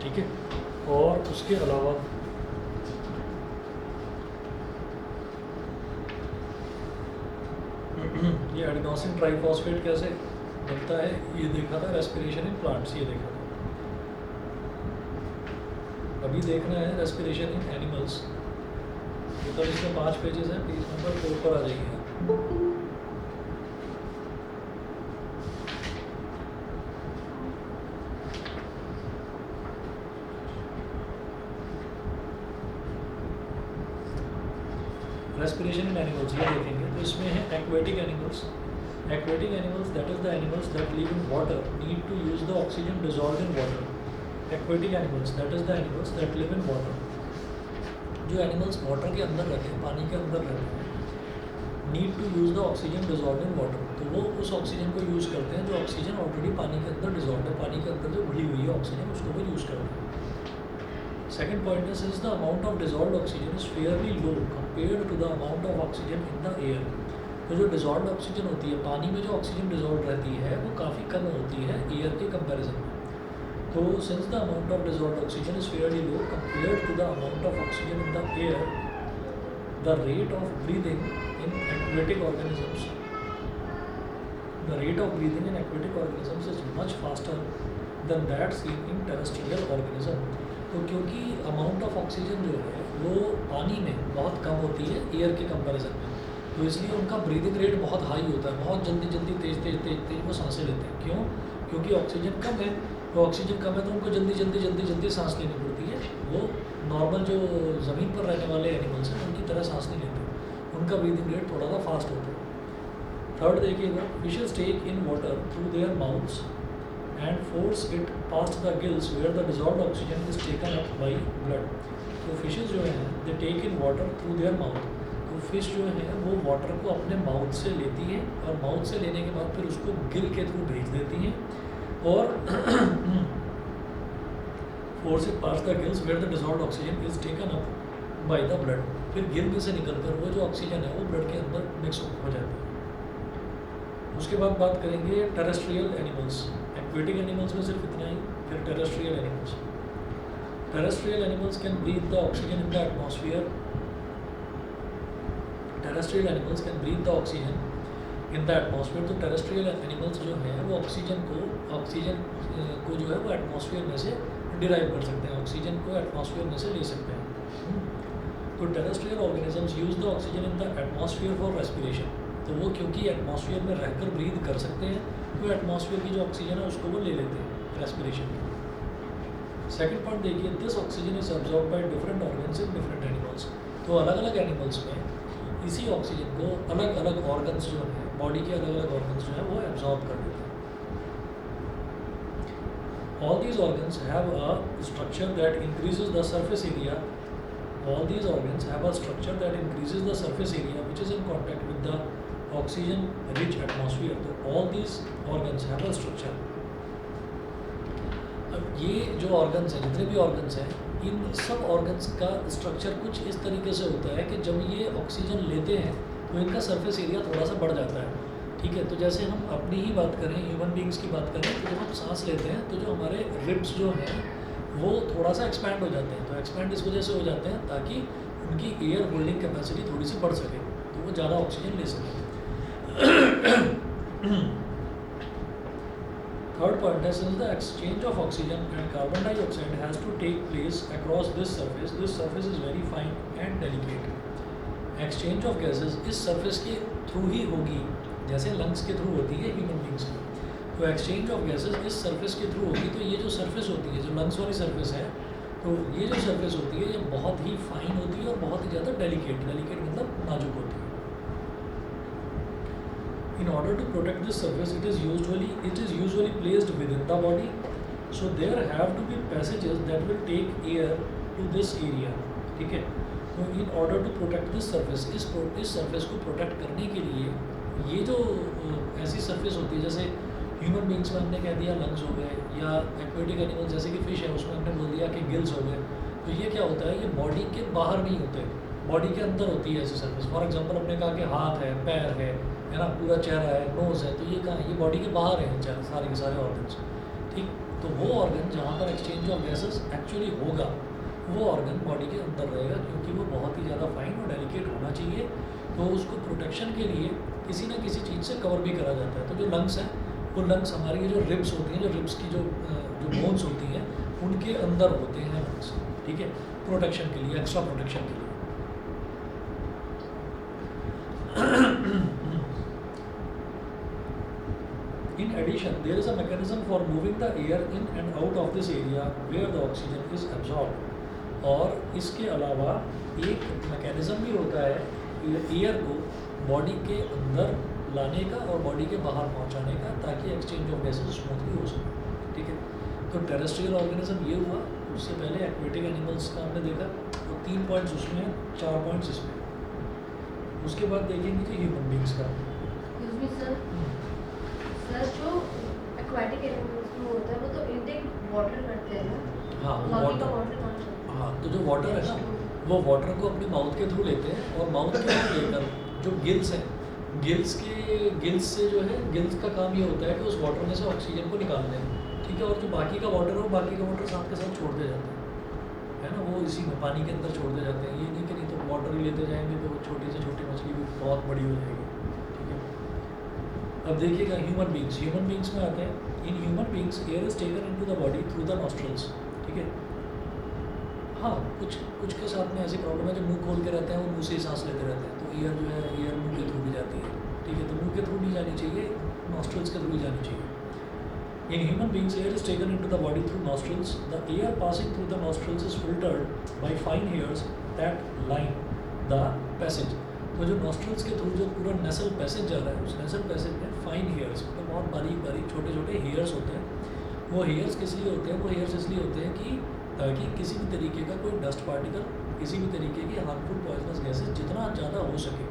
ठीक है। और उसके अलावा ये एडेनोसिन ट्राइफॉस्फेट कैसे बनता है ये देखा था रेस्पिरेशन इन प्लांट्स, ये देखा था। अभी देखना है रेस्पिरेशन इन एनिमल्स, मतलब इसमें 5 पेजेस हैं, पेज नंबर 4 पर आ जाइए। रेस्पिरेशन इन एनिमल्स ये देखेंगे तो इसमें है aquatic animals. Aquatic animals that is the animals that live in water need to use the oxygen dissolve in water. Aquatic animals that is the animals that live in water. जो animals water के अंदर रहते हैं, पानी के अंदर रहते हैं, need to use the oxygen dissolve in water, तो वो उस ऑक्सीजन को यूज़ करते हैं जो ऑक्सीजन ऑलरेडी पानी के अंदर डिजॉल्व है, पानी के अंदर जो घुली हुई है ऑक्सीजन उसको वो यूज़ करते हैं। सेकेंड पॉइंट है since the amount of dissolve oxygen is fairly low compared to the amount of oxygen in the air. तो जो डिजॉल्व ऑक्सीजन होती है, पानी में जो ऑक्सीजन डिजॉल्व रहती है वो काफ़ी कम होती है एयर के कंपैरिजन में। तो since the amount of dissolve oxygen is fairly low compared to the amount of oxygen in the air, the rate of breathing in aquatic organisms, the rate of breathing in aquatic organisms is much faster than that seen in terrestrial organism। तो क्योंकि amount of oxygen जो है वो पानी में बहुत कम होती है एयर के कंपैरिजन में, तो इसलिए उनका ब्रीदिंग रेट बहुत हाई होता है, बहुत जल्दी जल्दी तेज वो सांसें लेते हैं। क्यों? क्योंकि ऑक्सीजन कम है, तो ऑक्सीजन कम है तो उनको जल्दी सांस लेनी पड़ती है। वो नॉर्मल जो ज़मीन पर रहने वाले एनिमल्स हैं उनकी तरह सांस नहीं लेते, उनका ब्रीदिंग रेट थोड़ा सा फास्ट होता है। थर्ड देखिएगा, fishes take in water through their mouths and force it past the gills where the dissolved oxygen is taken up by blood. तो फिशेस जो हैं they take in water through their mouth, तो fish जो है वो water को अपने mouth से लेती है और माउथ से लेने के बाद फिर उसको गिल के थ्रू भेज देती हैं और force it past the gills where the dissolved oxygen is taken up by the blood. फिर गिल में से निकलकर वो जो ऑक्सीजन है वो ब्लड के अंदर मिक्स हो जाती है। उसके बाद बात करेंगे टेरेस्ट्रियल एनिमल्स। एक्वेटिक एनिमल्स में सिर्फ इतना ही, फिर terrestrial animals. Terrestrial animals can breathe the oxygen in the atmosphere. Terrestrial animals can breathe the oxygen in the atmosphere. तो टेरेस्ट्रियल एनिमल्स जो हैं वो ऑक्सीजन को जो है वो एटमॉस्फेयर में से डिराइव कर सकते हैं, ऑक्सीजन को एटमॉस्फेयर में से ले सकते हैं। तो terrestrial organisms use the oxygen in the atmosphere for respiration. तो वो क्योंकि एटमॉस्फेयर में रहकर ब्रीथ कर सकते हैं तो एटमॉस्फेयर की जो ऑक्सीजन है उसको वो ले लेते हैं रेस्पिरेशन में। सेकंड पॉइंट देखिए, this oxygen is absorb by different organs in different animals. तो अलग अलग एनिमल्स में इसी ऑक्सीजन को अलग अलग ऑर्गन्स जो हैं, बॉडी के अलग अलग ऑर्गन्स जो हैं वो एब्जॉर्ब कर लेते हैं। All these organs have a structure that increases the surface area. All these organs have a structure that increases the surface area which is in contact with the oxygen rich atmosphere। तो all these organs have a structure। अब ये जो organs हैं, जितने भी organs हैं, इन सब organs का structure कुछ इस तरीके से होता है कि जब ये ऑक्सीजन लेते हैं तो इनका surface area थोड़ा सा बढ़ जाता है। ठीक है, तो जैसे हम अपनी ही बात करें, ह्यूमन बींग्स की बात करें, तो जब हम सांस लेते हैं तो जो हमारे रिब्स जो हैं वो थोड़ा सा एक्सपैंड हो जाते हैं। तो एक्सपैंड इस वजह से हो जाते हैं ताकि उनकी एयर होल्डिंग कैपेसिटी थोड़ी सी बढ़ सके, तो वो ज़्यादा ऑक्सीजन ले सके। थर्ड पॉइंट है, since the exchange of oxygen and carbon dioxide has to take place across this surface is very fine and delicate. Exchange of gases इस सर्फेस के थ्रू ही होगी, जैसे लंग्स के थ्रू होती है ह्यूमन बींग्स में। तो एक्सचेंज ऑफ गैसेज इस सरफेस के थ्रू होगी। तो ये जो सरफेस होती है, जो लंग्स वाली सरफेस है, तो ये जो सरफेस होती है ये बहुत ही फाइन होती है और बहुत ही ज़्यादा डेलिकेट मतलब नाजुक होती है। In order to protect this surface it is usually placed within the body. So there have to be passages that will take air to this area. ठीक है, तो in order to protect this surface, इस surface को protect करने के लिए ये जो ऐसी सरफेस होती है, जैसे ह्यूमन बींग्स में हमने कह दिया लंग्स हो गए, या एक्वेटिक एनिमल्स जैसे कि फिश है उसमें हमने बोल दिया कि गिल्स हो गए। तो ये क्या होता है, ये बॉडी के बाहर नहीं होते, बॉडी के अंदर होती है ऐसी सर्फेस। फॉर एग्जांपल हमने कहा कि हाथ है, पैर है ना, पूरा चेहरा है, नोज़ है, तो ये कहाँ है, ये बॉडी के बाहर है सारे के सारे ऑर्गन्स। ठीक, तो वो ऑर्गन जहाँ पर एक्सचेंज ऑफ गैसेस एक्चुअली होगा वो ऑर्गन बॉडी के अंदर रहेगा, क्योंकि वो बहुत ही ज़्यादा फाइन और डेलिकेट होना चाहिए। तो उसको प्रोटेक्शन के लिए किसी न किसी चीज़ से कवर भी करा जाता है। तो जो लंग्स हैं वो लंग्स हमारी जो रिब्स होती हैं, जो रिब्स की जो बोन्स होती हैं उनके अंदर होते हैं लंग्स, ठीक है, प्रोटेक्शन के लिए, एक्स्ट्रा प्रोटेक्शन के लिए। In addition, there is a mechanism for moving the air in and out of this area where the oxygen is absorbed. और इसके अलावा एक मैकेनिज़्म भी होता है एयर को बॉडी के अंदर लाने का और बॉडी के बाहर पहुंचाने का, ताकि एक्सचेंज ऑफ गैसेस स्मूथली हो सके, ठीक है। तो टेरेस्ट्रियल ऑर्गेनिज्म ये हुआ। उससे पहले एक्वेटिक एनिमल्स का हमने देखा, तो 3 पॉइंट्स उसमें, 4 पॉइंट्स इसमें। उसके बाद देखेंगे कि ह्यूमन बींग्स का। सर जो एक्वाटिक एनिमल्स में होता है वो तो इनटेक वाटर करते हैं ना? हाँ, बाकी का वाटर कहाँ से? हाँ, तो जो वाटर है ना, वो वाटर को अपनी माउथ के थ्रू लेते हैं, और माउथ के थ्रू लेकर जो गिल्स हैं, गिल्स से जो है, गिल्स का काम ये होता है कि उस वाटर में से ऑक्सीजन को निकाल दें, ठीक है। और जो बाकी का वाटर है वो बाकी का वाटर साथ के साथ छोड़ते जाते हैं, है ना, वो इसी में पानी के अंदर छोड़ते जाते हैं। ये नहीं कि नहीं तो वाटर ही लेते जाएंगे तो छोटी से छोटी मछली भी बहुत बड़ी हो जाएगी, ठीक है। अब देखिएगा ह्यूमन बींग्स में आते हैं। इन human beings air is taken into the body through the nostrils, ठीक है। हाँ, कुछ के साथ में ऐसी प्रॉब्लम है जो मुंह खोल के रहते हैं, वो मुंह से ही सांस लेते रहते हैं, तो ईयर जो है ईयर मुंह के थ्रू भी जाती है, ठीक है। तो मुंह के थ्रू नहीं जानी चाहिए, नॉस्ट्रल्स के थ्रू ही जानी चाहिए। In human beings, air is taken into the body through nostrils. The air passing through the nostrils is filtered by fine hairs that line the passage. तो जो nostrils के थ्रू जो पूरा nasal passage जा रहा है, उस nasal passage में fine hairs, मतलब बहुत बारीक छोटे छोटे hairs होते हैं। वो hairs किस लिए होते हैं? वो hairs इसलिए होते हैं कि ताकि किसी भी तरीके का कोई डस्ट पार्टिकल, किसी भी तरीके की हार्मफुल पॉइजनस गैसेज जितना ज़्यादा हो सके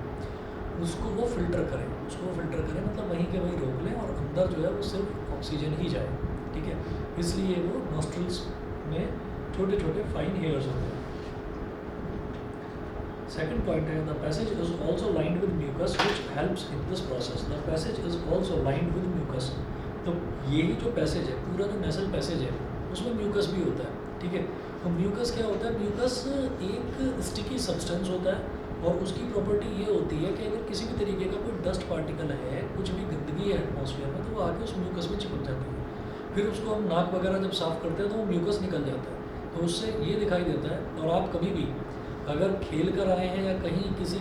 उसको वो फिल्टर करें, मतलब वहीं के वहीं रोक लें, और अंदर जो है वो सिर्फ ऑक्सीजन ही जाए, ठीक है। इसलिए वो नॉस्ट्रल्स में छोटे छोटे फाइन हेयर्स होते हैं। सेकंड पॉइंट है, the passage is also lined with mucus which helps in this process. The passage is also lined with mucus. तो यही जो पैसेज है, पूरा जो नेसल पैसेज है, उसमें म्यूकस भी होता है, ठीक है। तो म्यूकस क्या होता है? म्यूकस एक स्टिकी सब्सटेंस होता है, और उसकी प्रॉपर्टी ये होती है कि अगर किसी भी तरीके का कोई डस्ट पार्टिकल है, कुछ भी गंदगी है एटमॉस्फेयर में, तो वो आके उस म्यूकस में चिपक जाती है। फिर उसको हम नाक वगैरह जब साफ़ करते हैं तो वो म्यूकस निकल जाता है। तो उससे ये दिखाई देता है। और आप कभी भी अगर खेल कर आए हैं या कहीं किसी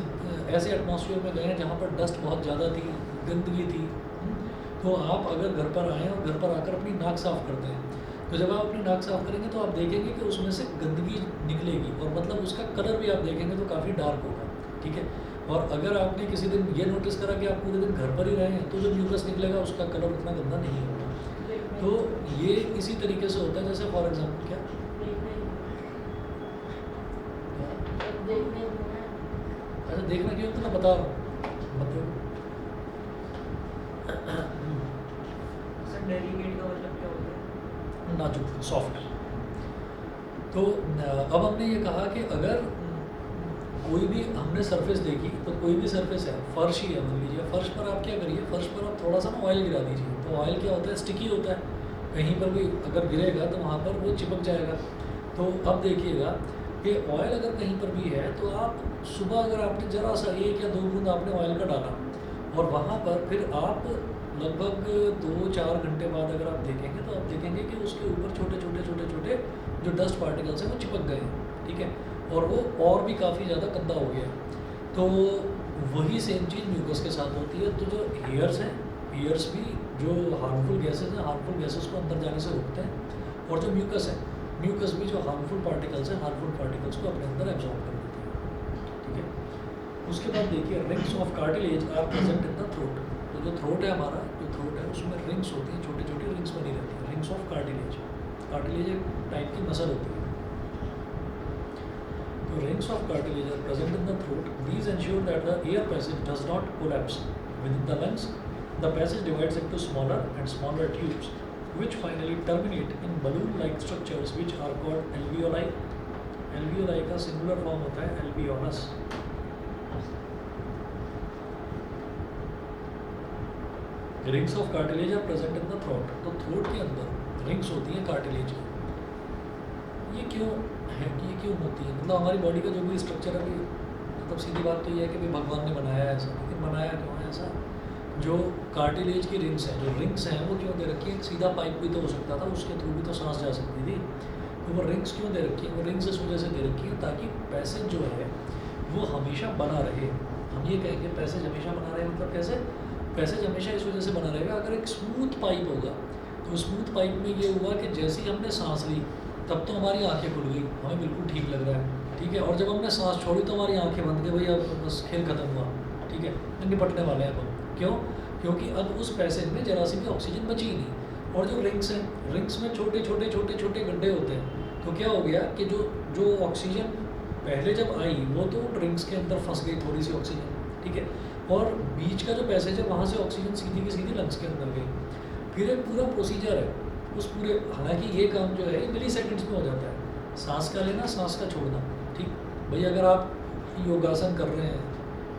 ऐसे एटमॉस्फेयर में गए हैं जहाँ पर डस्ट बहुत ज़्यादा थी, गंदगी थी, तो आप अगर घर पर आएँ और घर पर आकर अपनी नाक साफ़ करते हैं, तो जब आप अपनी नाक साफ़ करेंगे तो आप देखेंगे कि उसमें से गंदगी निकलेगी, और मतलब उसका कलर भी आप देखेंगे तो काफ़ी डार्क होगा, ठीक है। और अगर आपने किसी दिन ये नोटिस करा कि आप पूरे दिन घर पर ही रहे हैं, तो जो म्यूकस निकलेगा उसका कलर उतना गंदा नहीं होगा। तो ये इसी तरीके से होता है, जैसे फॉर एग्जाम्पल क्या अच्छा देखना क्यों, तो मैं बता रहा हूँ, मतलब डेलिकेट का मतलब क्या होता है? नाजुक, सॉफ्ट। तो अब हमने ये कहा कि अगर कोई भी हमने सरफेस देखी, तो कोई भी सरफेस है, फर्श ही है मान लीजिए, फर्श पर आप क्या करिए, फर्श पर आप थोड़ा सा ना ऑयल गिरा दीजिए। तो ऑयल क्या होता है? स्टिकी होता है, कहीं पर भी अगर गिरेगा तो वहाँ पर वो चिपक जाएगा। तो अब देखिएगा कि ऑयल अगर कहीं पर भी है, तो आप सुबह अगर आपने ज़रा सा 1 या 2 बूंद आपने ऑयल का डाला, और वहाँ पर फिर आप लगभग 2-4 घंटे बाद अगर आप देखेंगे, तो आप देखेंगे कि उसके ऊपर छोटे छोटे जो डस्ट पार्टिकल्स हैं वो चिपक गए हैं, ठीक है। और वो और भी काफ़ी ज़्यादा गंदा हो गया। तो वही सेम चीज़ म्यूकस के साथ होती है। तो जो हेयर्स हैं, हेयर्स भी जो हार्मफुल गैसेस हैं, हार्मफुल गैसेस को अंदर जाने से रोकते हैं, और जो म्यूकस है, म्यूकस भी जो हार्मफुल पार्टिकल्स हैं, हार्मफुल पार्टिकल्स को अपने अंदर एब्जॉर्ब कर देती है, ठीक है। उसके बाद देखिए, rings of cartilage are present in the throat. तो जो थ्रोट है हमारा, जो थ्रोट है उसमें रिंग्स होती हैं, छोटी छोटी रिंग्स बनी रहती हैं, रिंग्स ऑफ कार्टिलेज। कार्टिलेज एक टाइप की मसल होती है। तो rings of cartilage are present in the throat. These ensure that the air passage does not collapse within the lungs. The passage divides into smaller and smaller tubes, which finally terminate in balloon-like structures, which are called alveoli. Alveoli का singular form होता है alveolus. Rings of cartilage are present in the throat. तो throat के अंदर rings होती हैं cartilage की। ये क्यों है कि ये क्यों होती है? मतलब हमारी बॉडी का जो भी स्ट्रक्चर है, मतलब सीधी बात तो ये है कि भाई भगवान ने बनाया है ऐसा, लेकिन बनाया क्यों है ऐसा? जो कार्टिलेज की रिंग्स हैं, जो रिंग्स हैं वो क्यों दे रखी है? एक सीधा पाइप भी तो हो सकता था, उसके थ्रू भी तो सांस जा सकती थी। तो वो रिंग्स क्यों दे रखी है? वो रिंग्स इस वजह से दे रखी है ताकि पैसेज जो है वो हमेशा बना रहे। हम ये कहेंगे पैसेज हमेशा बना रहे, मतलब कैसे? पैसेज हमेशा इस वजह से बना रहेगा, अगर एक स्मूथ पाइप होगा तो स्मूथ पाइप में ये हुआ कि जैसे ही हमने सांस ली तब तो हमारी आंखें खुल गई, हमें बिल्कुल ठीक लग रहा है, ठीक है। और जब हमने सांस छोड़ी तो हमारी आंखें बंद गई, भाई अब बस खेल खत्म हुआ, ठीक है, निपटने वाले हैं अब हम। क्यों? क्योंकि अब उस पैसेज में जरा सी भी ऑक्सीजन बची ही नहीं। और जो रिंग्स हैं, रिंग्स में छोटे छोटे छोटे छोटे गड्ढे होते हैं, तो क्या हो गया कि जो जो ऑक्सीजन पहले जब आई वो तो रिंग्स के अंदर फंस गई थोड़ी सी ऑक्सीजन, ठीक है, और बीच का जो पैसेज है वहाँ से ऑक्सीजन सीधी की सीधी लंग्स के अंदर गई। फिर एक पूरा प्रोसीजर है उस पूरे, हालांकि ये काम जो है मिली सेकेंड्स में हो जाता है, सांस का लेना सांस का छोड़ना, ठीक। भाई अगर आप योगासन कर रहे हैं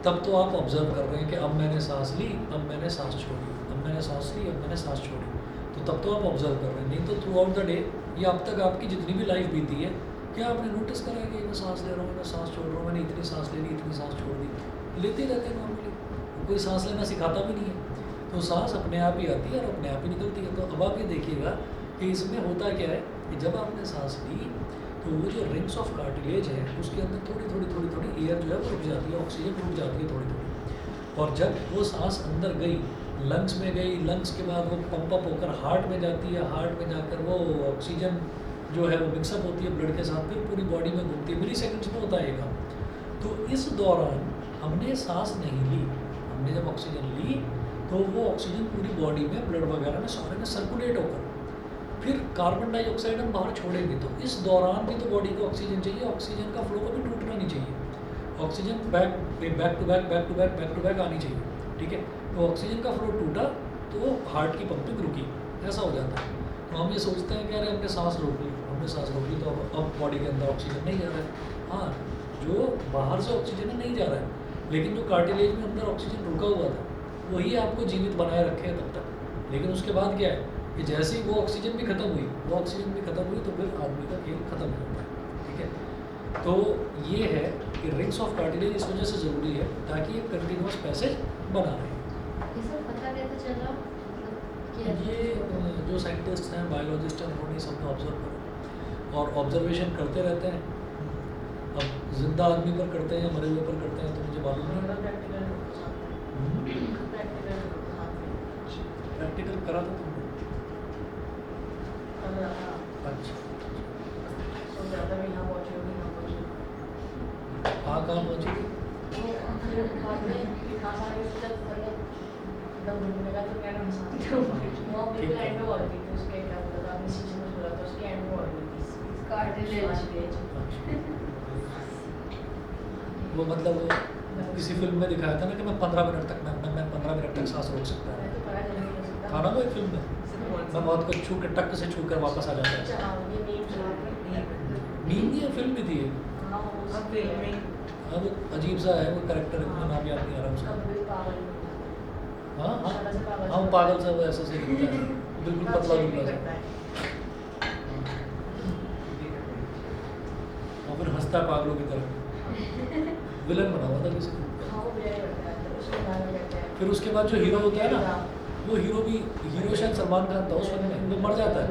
तब तो आप ऑब्जर्व कर रहे हैं कि अब मैंने सांस ली, अब मैंने सांस छोड़ी, अब मैंने सांस ली, अब मैंने सांस छोड़ी, तो तब तो आप ऑब्जर्व कर रहे हैं। नहीं तो थ्रू आउट द डे या अब तक आपकी जितनी भी लाइफ बीती है, क्या आपने नोटिस करा है कि मैं सांस ले रहा हूँ, मैं सांस छोड़ रहा हूँ, मैंने इतनी सांस ले ली, इतनी सांस छोड़ दी? लेते ही रहते हैं नॉर्मली, कोई सांस लेना सिखाता भी नहीं है। तो सांस अपने आप ही आती है और अपने आप ही निकलती है। तो अब आप ये देखिएगा कि इसमें होता क्या है कि जब आपने सांस ली तो वो जो रिंग्स ऑफ कार्टिलेज है उसके अंदर थोड़ी थोड़ी थोड़ी थोड़ी एयर जो है वो रुक जाती है, ऑक्सीजन रुक जाती है थोड़ी थोड़ी। और जब वो सांस अंदर गई, लंग्स में गई, लंग्स के बाद वो पंप अप होकर हार्ट में जाती है, हार्ट में जाकर वो ऑक्सीजन जो है वो मिक्सअप होती है ब्लड के साथ, फिर पूरी बॉडी में घूमती है, मिली सेकेंड्स में होता है ये काम। तो इस दौरान हमने सांस नहीं ली, हमने जब ऑक्सीजन ली तो वो ऑक्सीजन पूरी बॉडी में ब्लड वगैरह में सारे में सर्कुलेट होकर फिर कार्बन डाइऑक्साइड हम बाहर छोड़ेंगे। तो इस दौरान भी तो बॉडी को ऑक्सीजन चाहिए, ऑक्सीजन का फ्लो कभी टूटना नहीं चाहिए, ऑक्सीजन बैक टू बैक आनी चाहिए, ठीक है। तो ऑक्सीजन का फ्लो टूटा तो हार्ट की पंपिंग रुकी, ऐसा हो जाता है। तो हम ये सोचते हैं कि अरे हमने सांस रोक ली, हमने सांस रोक ली तो अब बॉडी के अंदर ऑक्सीजन नहीं जा रहा है। हाँ, जो बाहर से ऑक्सीजन है नहीं जा रहा है, लेकिन जो कार्टिलेज में अंदर ऑक्सीजन रुका हुआ था वही आपको जीवित बनाए रखे है तब तक। लेकिन उसके बाद क्या है कि जैसे ही वो ऑक्सीजन भी खत्म हुई, वो ऑक्सीजन भी खत्म हुई तो फिर आदमी का खेल खत्म हो जाता है, ठीक है। तो ये है कि रिंग्स ऑफ कार्टिलेज इस वजह से ज़रूरी है ताकि एक कंटिन्यूस पैसेज बना रहे। ये सब पता कैसे चला? मतलब कि ये जो साइंटिस्ट हैं, बायोलॉजिस्ट हैं, उन्होंने सबको ऑब्जर्व करा और ऑब्जर्वेशन करते रहते हैं। अब जिंदा आदमी पर करते हैं या मरे हुए पर करते हैं तो मुझे मालूम नहीं। प्रैक्टिकल करा था तुमने? अच्छा, हाँ कहाँ पहुँची थी? वो मतलब वो किसी फिल्म में दिखाया था ना कि मैं 15 मिनट तक मैं 15 मिनट तक सांस रोक सकता है, था ना वो एक फिल्म में। मैं बहुत कुछ छू के टक से छू कर वापस आ जाता है। नींद नहीं है, फिल्म भी थी एक। अब अजीब सा है वो कैरेक्टर, इतना नाम याद नहीं आ रहा उसका। हाँ हाँ हाँ, वो पागल सा, वो ऐसा से दिखता है, बिल्कुल पतला दुबला सा, और फिर हंसता है पागलों की तरह। विलन बना हुआ था किसी को। फिर उसके बाद जो हीरो होता है ना, वो हीरो शायद सलमान खान था उस फिल्म में, वो मर जाता है,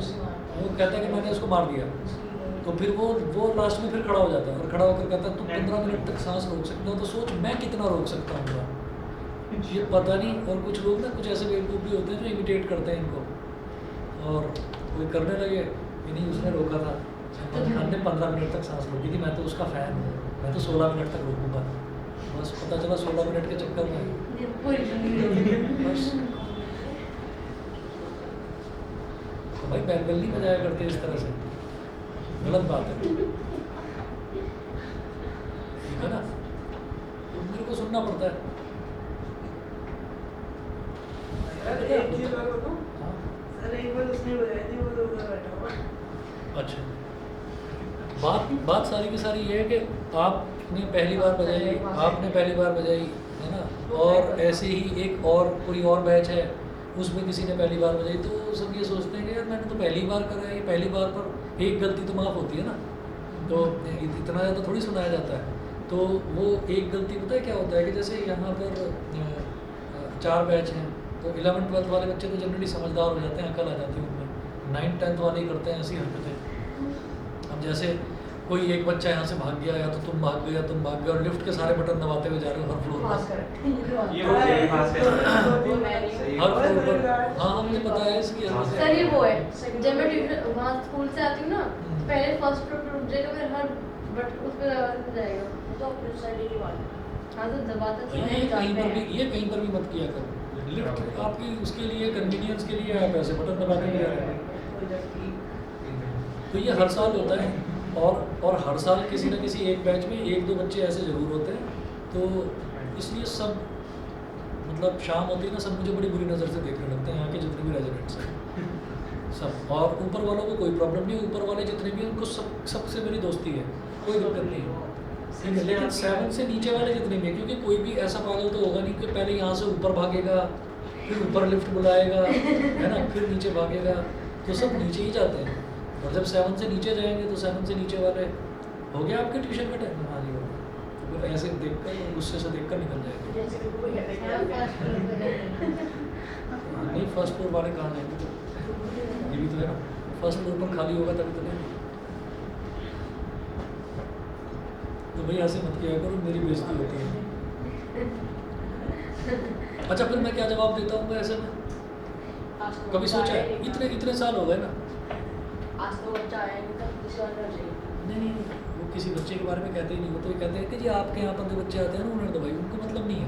वो कहता है कि मैंने उसको मार दिया। तो फिर वो लास्ट में फिर खड़ा हो जाता है और खड़ा होकर कहता है तू 15 मिनट तक सांस रोक सकता है, तो सोच मैं कितना रोक सकता हूँ। ये पता नहीं। और कुछ लोग ना कुछ ऐसे बेवकूफ़ भी होते हैं जो इमिटेट करते हैं इनको, और कोई करने लगे कि नहीं उसने रोका था, सलमान खान ने 15 मिनट तक सांस रोकी थी, मैं तो उसका फ़ैन हूँ, मैं तो 16 मिनट तक रोकूंगा। बस पता चला 16 मिनट के चक्कर में बस। तो भाई बैलबेल नहीं बजाया करते इस तरह से, गलत बात है, ठीक है ना। तो मेरे को सुनना पड़ता है। अच्छा, बात सारी की सारी ये है कि आपने पहली बार बजाई, आपने पहली बार बजाई है ना, और ऐसे ही एक और कोई और बैच है उसमें किसी ने पहली बार बजाई, तो सब ये सोचते हैं कि यार मैंने तो तो पहली बार कर रहा है, ये पहली बार पर एक गलती तो माफ़ होती है ना, तो इतना ज़्यादा थोड़ी सुनाया जाता है। तो वो एक गलती पता है क्या होता है कि जैसे यहाँ पर 4 बैच हैं, तो 11th-12th वाले बच्चे तो जनरली समझदार हो जाते हैं, अकल आ जाती है उनमें। 9th-10th वाले ही करते हैं ऐसी हरकतें। अब जैसे कोई एक बच्चा यहाँ से भाग गया, या तो तुम भाग गए या तुम भाग गए, और लिफ्ट के सारे बटन दबाते हुए जा रहे हो हर फ्लोर पास पर, कर ये होते हैं खास वो सही हर फ्लोर पर। हाँ हाँ, मुझे पता है इसकी हरकतें। सर ये वो है, जब मैं ट्यूशन वहाँ स्कूल से आती हूँ ना, पहले फर्स्ट फ्लोर पे रुक जाएगा, फिर हर बट उस पे जाएगा, तो अपने साइड ही वाला हाँ तो दबाता तो ये है, कहीं जानते पर भी, हैं। ये कहीं पर भी मत किया करो। लिफ्ट आपकी उसके लिए कन्वीनियंस के लिए आप ऐसे बटन दबाते हुए जा रहे हैं। कोई लड़की तो ये हर साल होता है, और हर साल किसी न किसी एक बैच में 1-2 बच्चे ऐसे ज़रूर होते हैं। तो इसलिए सब मतलब शाम होती है ना, सब मुझे बड़ी बुरी नज़र से देखने लगते हैं, यहाँ के जितने भी रेजिडेंट्स हैं सब। और ऊपर वालों को कोई प्रॉब्लम नहीं, ऊपर वाले जितने भी हैं उनको सबसे मेरी दोस्ती है, कोई दिक्कत नहीं है, ठीक है। लेकिन 7 से नीचे वाले जितने भी हैं, क्योंकि कोई भी ऐसा पागल तो होगा नहीं कि पहले यहाँ से ऊपर भागेगा, फिर ऊपर लिफ्ट बुलाएगा, है ना, फिर नीचे भागेगा, तो सब नीचे ही जाते हैं। और जब 7 से नीचे जाएंगे तो 7 से नीचे वाले हो गया आपके ट्यूशन का टाइम, हाँ जी हो गया, तो फिर ऐसे देख कर गुस्से से देख कर निकल जाएंगे। जैसे कि कोई है हाँ, first floor पे है। नहीं, फर्स्ट फ्लोर वाले कहाँ जाएंगे, तो ये भी तो है ना, फर्स्ट फ्लोर पर खाली होगा तभी तो नहीं। तो भाई ऐसे मत किया करो, मेरी बेइज्जती होती है। अच्छा, फिर मैं क्या जवाब देता हूँ ऐसे में? आज तो कभी सोचा है? इतने साल हो गए ना। आज तो बच्चा आया नहीं था, किसी और कर जाएगी। नहीं, वो किसी बच्चे के बारे में कहते ही नहीं, वो तो ये कहते हैं कि जी आपके यहाँ पर जो बच्चे आते हैं ना उन्होंने दवाई, उनको मतलब नहीं है,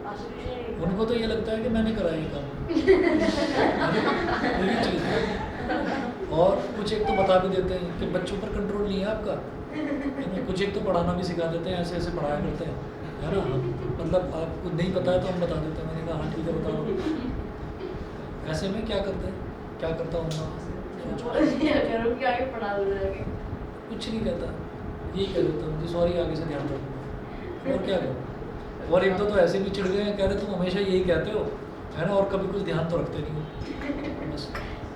आज तो ट्यूशन ही नहीं उनको तो ये लगता है कि मैंने कराया ये काम। तो ये चीज़ है। और कुछ एक तो बता भी देते हैं कि बच्चों पर कंट्रोल नहीं है आपका, है ना। कुछ एक तो पढ़ाना भी सिखा देते हैं, ऐसे ऐसे पढ़ाया करते हैं, है ना। मतलब आपको नहीं पता है तो हम बता देते हैं। मैंने कहा हाँ ठीक है बता दो। ऐसे में क्या करते हैं, क्या करता हूँ मैं, ये करो कि आगे पढ़ा दो जाके। कुछ नहीं कहता, यही कह देता हूँ जी सॉरी, आगे से ध्यान रखूँगा, और क्या करूँ। और एक दो तो ऐसे भी चिढ़ गए हैं, कह रहे तुम हमेशा यही कहते हो, है ना, और कभी कुछ ध्यान तो रखते नहीं हो। बस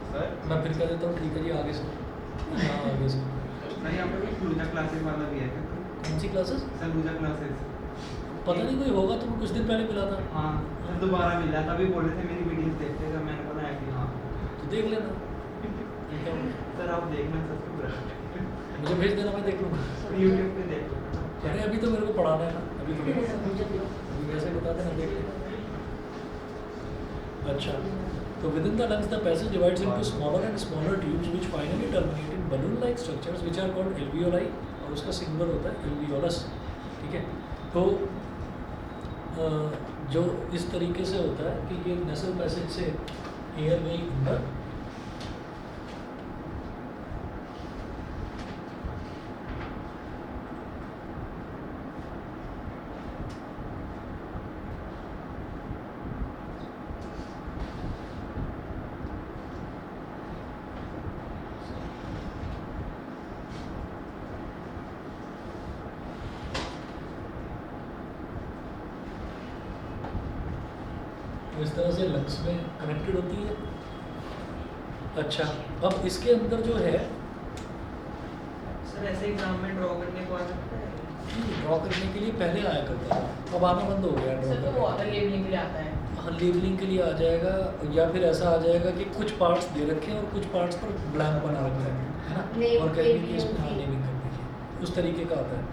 सर मैं फिर कह देता हूँ ठीक है जी आगे से, हाँ आगे से। सर यहाँ पे कोई लूजा क्लासेस वाला भी है क्या? कौन सी क्लासेस? सर लूजा क्लासेस पता नहीं, कोई होगा, तुम कुछ दिन पहले मिला था, हाँ सर दोबारा मिला था, अभी बोले थे मेरी वीडियोस देखते थे, मैंने बोला है कि हाँ तो देख लेना। ठीक है, सर आप देखना सर मुझे भेज देना, मैं देख लूँगा। यूट्यूब पे देख लो। अरे अभी तो मेरे को पढ़ाना है ना, अभी तो अभी वैसे बता देना, देख लेना। अच्छा, तो within the lungs the passage divides into smaller and smaller tubes which finally terminate in balloon-like structures which are called alveoli, और उसका सिंगुलर होता है alveolus, ठीक है। तो जो इस तरीके से होता है कि ये नेसल पैसेज से एयर में अंदर तो इस तरह से लंग्स में कनेक्टेड होती है। अच्छा, अब इसके अंदर जो है सर ऐसे एग्जाम में ड्रॉ करने को आ सकता है। ड्रॉ करने के लिए पहले आया करता था, अब आना बंद हो गया सर तो वो ड्रॉ आता है, लेबलिंग के लिए आता है। हाँ, लेबलिंग के लिए आ जाएगा, या फिर ऐसा आ जाएगा कि कुछ पार्ट्स दे रखे हैं और कुछ पार्ट्स पर ब्लैंक बना रखा है ना, Name और कहेंगे के कि इसमें हाँ लिए नेमिंग कर दीजिए, उस तरीके का आता है।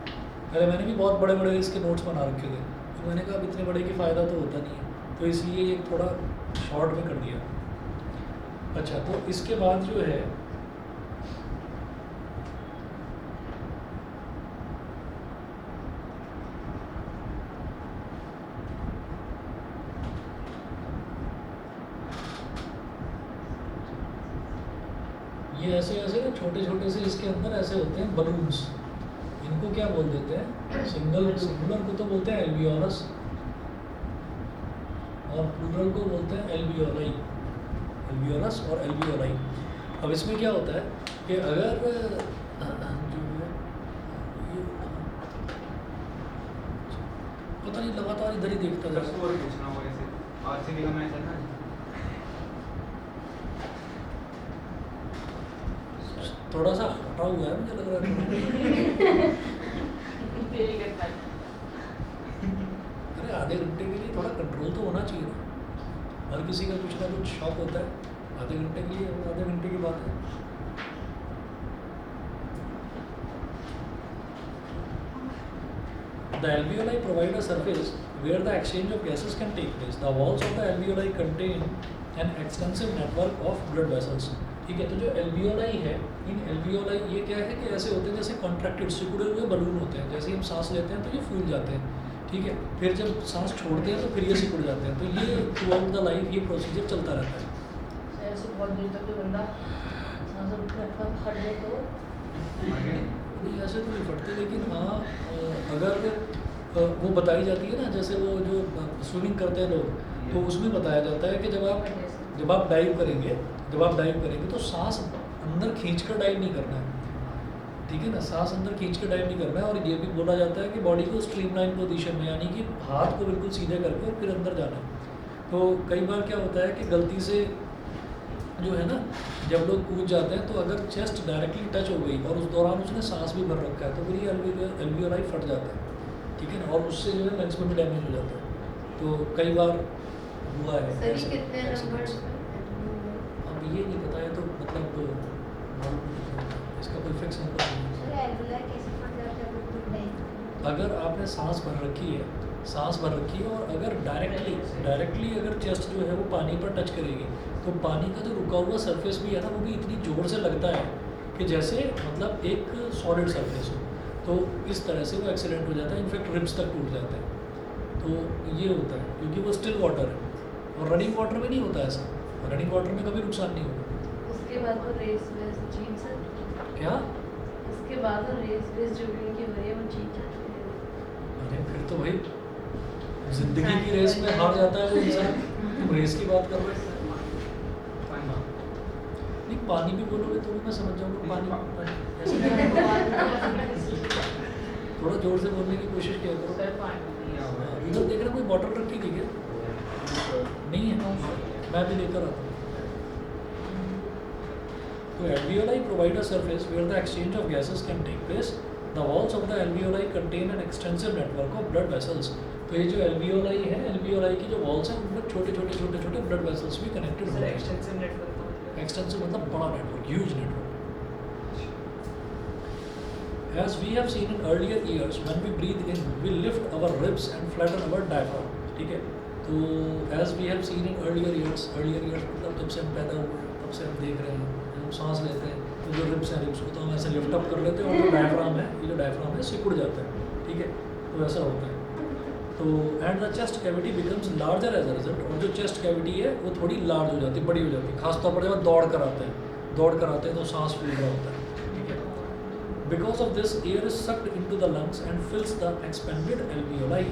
पहले मैंने भी बहुत बड़े बड़े इसके नोट्स बना रखे थे, तो मैंने कहा अब इतने बड़े की फ़ायदा तो होता नहीं है, तो इसलिए ये थोड़ा शॉर्ट में कर दिया। अच्छा, तो इसके बाद जो है ये ऐसे ऐसे ना छोटे छोटे से इसके अंदर ऐसे होते हैं बलून्स, इनको क्या बोल देते हैं, सिंगुलर को तो बोलते हैं एल्वियोलस, और प्लूरल को बोलते हैं एल्वियोलाई, एल्वियोलस और एल्वियोलाई। अब इसमें क्या होता है कि अगर जो है ये पता नहीं लगातार इधर ही देखता जा सर रहा स्कोर पूछना होगा ऐसे, आरसीबी का मैच है ना। थोड़ा सा हटा हुआ है मुझे लग रहा है। Very good one. अरे आधे घंटे के लिए थोड़ा कंट्रोल तो होना चाहिए ना। हर किसी का कुछ ना कुछ शौक होता है, आधे घंटे के लिए आधे घंटे की बात है। The alveoli provide a surface where the exchange of gases can take place. The walls of the alveoli contain an extensive network of blood vessels. ठीक है, तो जो alveoli है, इन alveoli ये क्या है कि ऐसे होते हैं जैसे कॉन्ट्रैक्टेड सिकुड़े हुए बलून होते हैं। जैसे हम सांस लेते हैं तो ये फूल जाते हैं, ठीक है, फिर जब सांस छोड़ते हैं तो फिर ये सिकुड़ जाते हैं। तो ये थ्रू आउट द लाइफ ये प्रोसीजर चलता रहता है। ऐसे बहुत देर तक जो बंदा सांस रखता फट जाए तो नहीं ऐसे तो नहीं फटते, लेकिन हाँ अगर वो बताई जाती है ना, जैसे वो जो स्विमिंग करते हैं लोग, तो उसमें बताया जाता है कि जब आप डाइव करेंगे तो सांस अंदर खींचकर डाइव नहीं करना है, ठीक है ना, सांस अंदर खींचकर डाइव नहीं करना है। और ये भी बोला जाता है कि बॉडी को स्ट्रीमलाइन पोजीशन में, यानी कि हाथ को बिल्कुल सीधे करके और फिर अंदर जाना है। तो कई बार क्या होता है कि गलती से जो है ना, जब लोग कूद जाते हैं तो अगर चेस्ट डायरेक्टली टच हो गई और उस दौरान उसने सांस भी भर रखा है तो फिर ये एल्वियोलाई फट जाता है, ठीक है ना, और उससे जो है लंग्स में भी डैमेज हो जाता है। तो कई बार हुआ है सही ऐसा- कितने ऐसा नंबर्स कुछ। पे अब ये नहीं पता है तो मतलब इसका कोई फिक्स नंबर नहीं है। सर एल्वुलर कैसे फट जाता है वो खुद नहीं। अगर आपने सांस भर रखी है और अगर डायरेक्टली अगर चेस्ट जो है वो पानी पर टच करेगी तो पानी का जो रुका हुआ सरफेस भी है ना, वो भी इतनी ज़ोर से लगता है कि जैसे मतलब एक सॉलिड सरफेस हो, तो इस तरह से वो एक्सीडेंट हो जाता है। इनफैक्ट रिब्स तक टूट जाते हैं। तो ये होता है क्योंकि वो स्टिल वाटर है, और रनिंग वाटर में नहीं होता ऐसा। रनिंग वाटर में कभी नुकसान नहीं होगा। उसके बाद वो रेस जीत सकते, क्या? उसके बाद वो रेस जो भी उनकी भरी है वो जीत जाते हैं। अरे फिर तो भाई जिंदगी की रेस में हार जाता है वो इंसान। रेस की बात कर रहे हैं। नहीं पानी भी बोलोगे तो भी मैं समझ जाऊँगा। पानी ऐसे थोड़ा जोर से बोलने की कोशिश किया करो। इधर देख रहे कोई बॉटल रखी थी क्या? नहीं है, मैं भी लेकर आता हूँ। तो alveoli provide a surface where the exchange of gases can take place. The walls of the alveoli contain an extensive network of blood vessels. तो ये जो alveoli है, alveoli की जो walls हैं उनमें छोटे blood vessels भी connected सर होते हैं। एक्सटेंसिव नेटवर्क का मतलब Extensive मतलब बड़ा network, huge network. As we have seen in earlier years, when we breathe in, we lift our ribs and flatten our diaphragm. ठीक है? तो as we have seen in earlier years मतलब जब से हम पैदा हुए तब से हम देख रहे हैं, जब हम सांस लेते हैं तो जो रिब्स हैं, रिब्स को तो हम ऐसे लिफ्ट अप कर लेते हैं और जो डायफ्राम है, ये जो डायफ्राम है सिकुड़ जाता है, ठीक है? तो ऐसा होता है। तो and the chest cavity becomes larger as a result, और जो चेस्ट कैविटी है वो थोड़ी लार्ज हो जाती है, बड़ी हो जाती है, खासतौर पर जब दौड़ कर आते हैं तो सांस फूल रहा होता है, ठीक है? Because of this, air is sucked into the lungs and fills the expanded alveoli.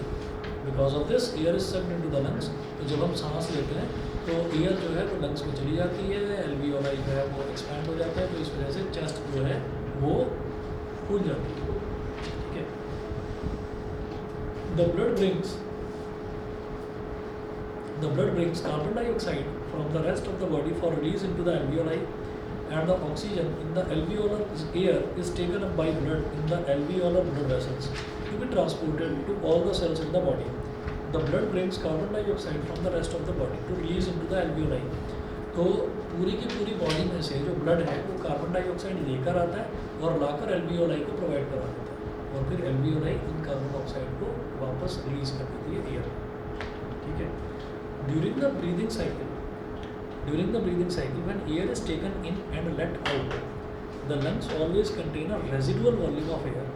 Because of this, air is sucked into the lungs. तो जब हम सांस लेते हैं तो एयर जो है वो लंग्स में चली जाती है, एल्वियोलाई जो है वो एक्सपैंड हो जाता है, तो इस वजह से चेस्ट जो है वो फूल जाती है, ठीक है? The blood brings carbon dioxide from the rest of the body for release into the alveoli, and the oxygen in the alveolar air is taken up by blood in the alveolar blood vessels to be transported to all the cells in the body. The blood brings carbon dioxide from the rest of the body to release into the alveoli. तो पूरी की पूरी body में से जो blood है वो carbon dioxide लेकर आता है और लाकर एल्वियोलाई को प्रोवाइड करा देता है, और फिर एल्वियोलाई इन कार्बन डाइऑक्साइड को वापस रिलीज कर देती है एयर, ठीक है? During the breathing cycle, when air is taken in and let out, the lungs always contain a residual volume of air.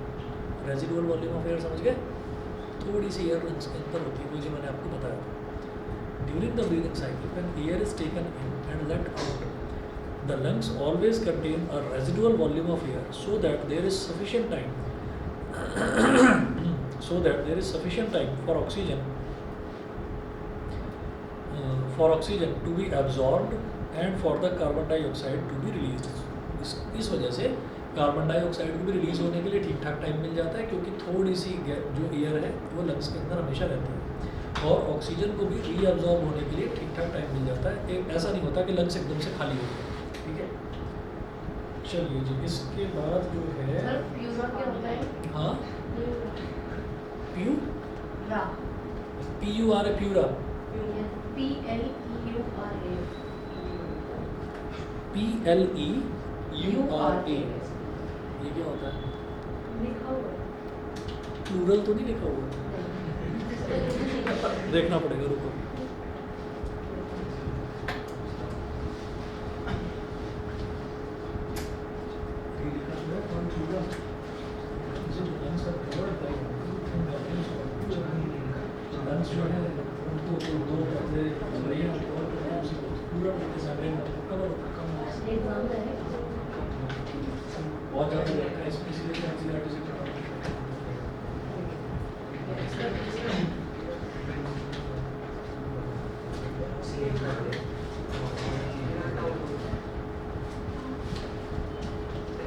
Residual volume of air समझ गए? थोड़ी सी एयर लंग्स के अंदर होती है, वो जो मैंने आपको बताया था। During the breathing cycle, when air is taken in and let out, the lungs always contain a residual volume of air, so that there is sufficient time for oxygen to be absorbed and for the carbon dioxide to be released. इस वजह से carbon dioxide को भी release होने के लिए ठीक ठाक टाइम मिल जाता है, क्योंकि थोड़ी सी जो एयर है वो लंग्स के अंदर हमेशा रहती है, और ऑक्सीजन को भी रीअब्जॉर्ब होने के लिए ठीक ठाक टाइम मिल जाता है। एक ऐसा नहीं होता कि लंग्स एकदम से खाली हो गए, ठीक है? चलिए जी, इसके बाद जो है सर प्यूरा क्या होता है? हाँ प्यूरा प्यू रा PUR प्यूरा PLEURA PLEURA ये क्या होता है? लिखा हुआ है। प्लूरल तो नहीं लिखा हुआ? नहीं। देखना पड़ेगा, रुको। एग्जाम है। बहुत ज़्यादा रहता है इसमें, इसलिए NCERT से पढ़ा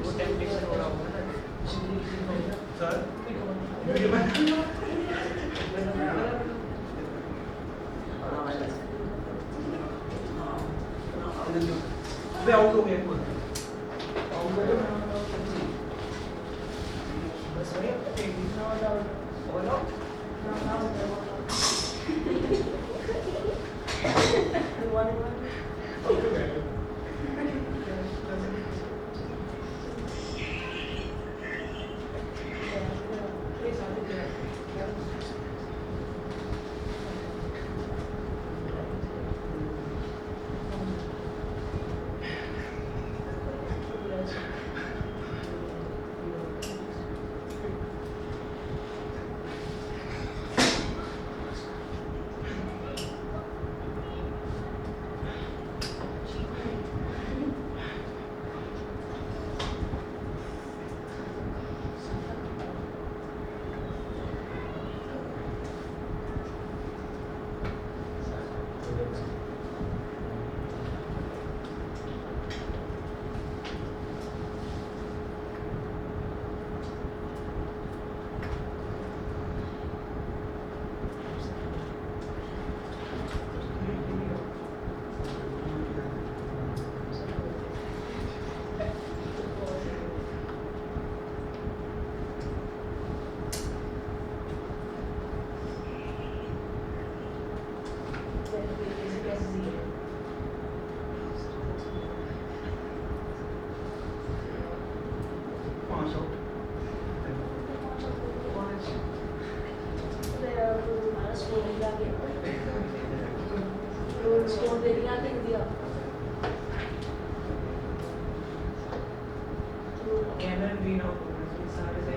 वो टेम्पटेशन हो रहा होगा ना। सर वीडियो बना अबे आउट हो गया खुद बस वही बोलो कैमरा ग्रीन आउट सारे से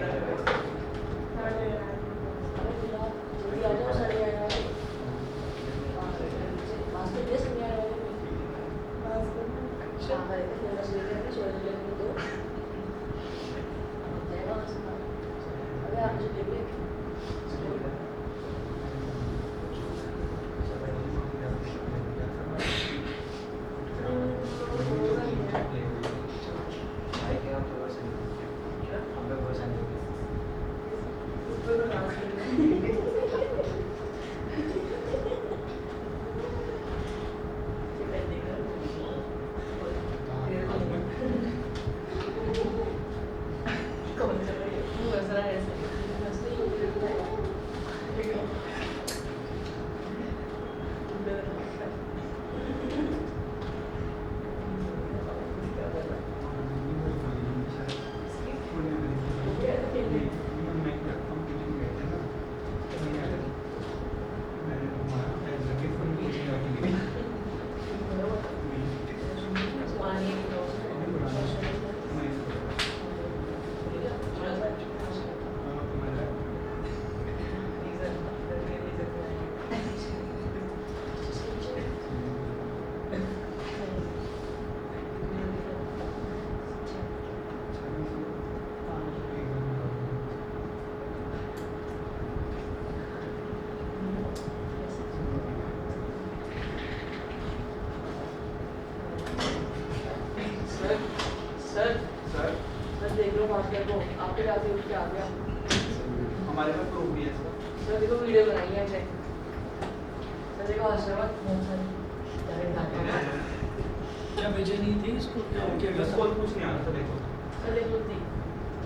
आपके जाते उठ के आ गया। हमारे पास प्रूफ भी है इसका। सर देखो वीडियो बनाई है हमने। सर देखो आशीर्वाद बहुत सारी क्या बेचैनी थी इसको क्या क्या इसको कुछ नहीं आता था देखो। चले बोलती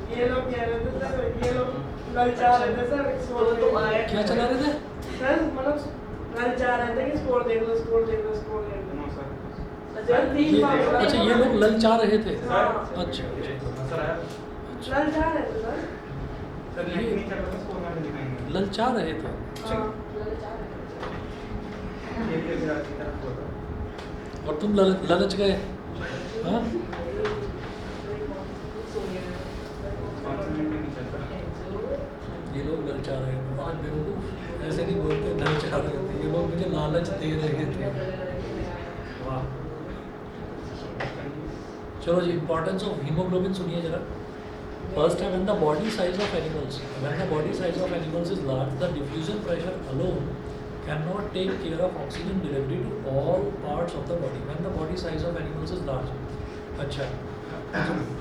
ये लोग कह रहे थे सर, ये लोग ललचा रहे थे सर, स्कोर तो आए क्या चला रहे थे? सर मतलब ललचा रहे थे कि स्कोर देख लो, स्कोर देख लो, स्कोर देख लो। No sir. सर तीन ये, बार बोला। अच्छा ये लोग ललचा रहे थे। हाँ। अच्छा सर आया। ललचा रहे थे सर। सर नेट नहीं चल रहा था, स्कोर में दिखाएंगे। ललचा रहे थे। हाँ। ये फिर आती तरफ होता। और तुम ललच गए। हाँ? कॉन्सोनेंट नहीं चलता। ये लोग ललचा रहे थे। और बेवकूफ ऐसे नहीं बोलते ललचा रहे थे, ये लोग मुझे लालच दे रहे थे। वाह। चलो जी, इंपॉर्टेंस ऑफ हीमोग्लोबिन सुनिए जरा। First है when the body size of animals, when the body size of animals is large, the diffusion pressure alone cannot take care of oxygen delivery to all parts of the body. When the body size of animals is large. अच्छा,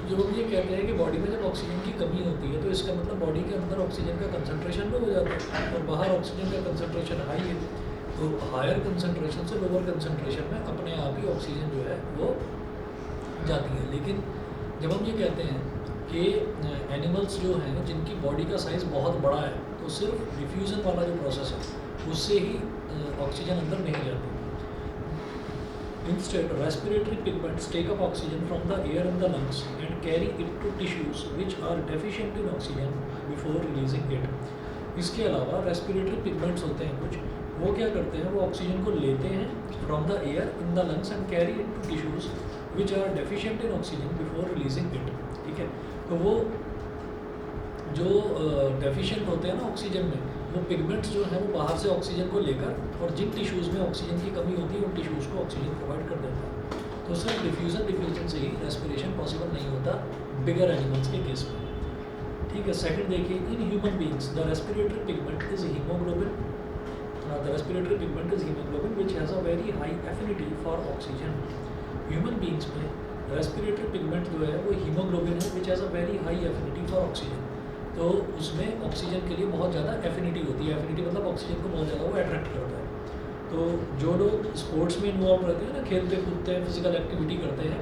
जो लोग ये कहते हैं कि body में जब oxygen की कमी होती है तो इसका मतलब बॉडी के अंदर ऑक्सीजन का कंसंट्रेशन लो हो जाता है और बाहर ऑक्सीजन का कंसंट्रेशन हाई है, तो हायर कंसंट्रेशन से लोअर कंसंट्रेशन में अपने आप ही ऑक्सीजन जो है वो जाती है। लेकिन जब हम ये कहते हैं कि एनिमल्स जो हैं जिनकी बॉडी का साइज़ बहुत बड़ा है तो सिर्फ डिफ्यूज़न वाला जो प्रोसेस है उससे ही ऑक्सीजन अंदर नहीं जाती। Instead, respiratory pigments take up oxygen from the air in the lungs and carry it to tissues which are deficient in oxygen before releasing it. इसके अलावा रेस्पिरेटरी पिगमेंट्स होते हैं कुछ, वो क्या करते हैं, वो ऑक्सीजन को लेते हैं from the air in the lungs and carry it to tissues which are deficient in oxygen before releasing it. ठीक है, तो वो जो डेफिशिएंट होते हैं ना ऑक्सीजन में, वो पिगमेंट्स जो हैं वो बाहर से ऑक्सीजन को लेकर और जिन टिश्यूज़ में ऑक्सीजन की कमी होती है उन टिश्यूज़ को ऑक्सीजन प्रोवाइड कर देता है। तो सिर्फ डिफ्यूजन से ही रेस्पिरेशन पॉसिबल नहीं होता बिगर एनिमल्स के केस में। ठीक है, सेकंड देखिए, इन human beings the respiratory pigment is haemoglobin. The respiratory pigment is haemoglobin which has a very high affinity for oxygen. Human beings में रेस्पिरेटरी पिगमेंट जो है वो हीमोग्लोबिन है which has a very high affinity for oxygen. तो उसमें oxygen के लिए बहुत ज़्यादा एफिनिटी होती है। एफिनिटी मतलब ऑक्सीजन को बहुत ज़्यादा वो अट्रैक्ट करता है। तो जो लोग स्पोर्ट्स में इन्वॉल्व रहते हैं ना, खेलते कूदते हैं, फिजिकल एक्टिविटी करते हैं,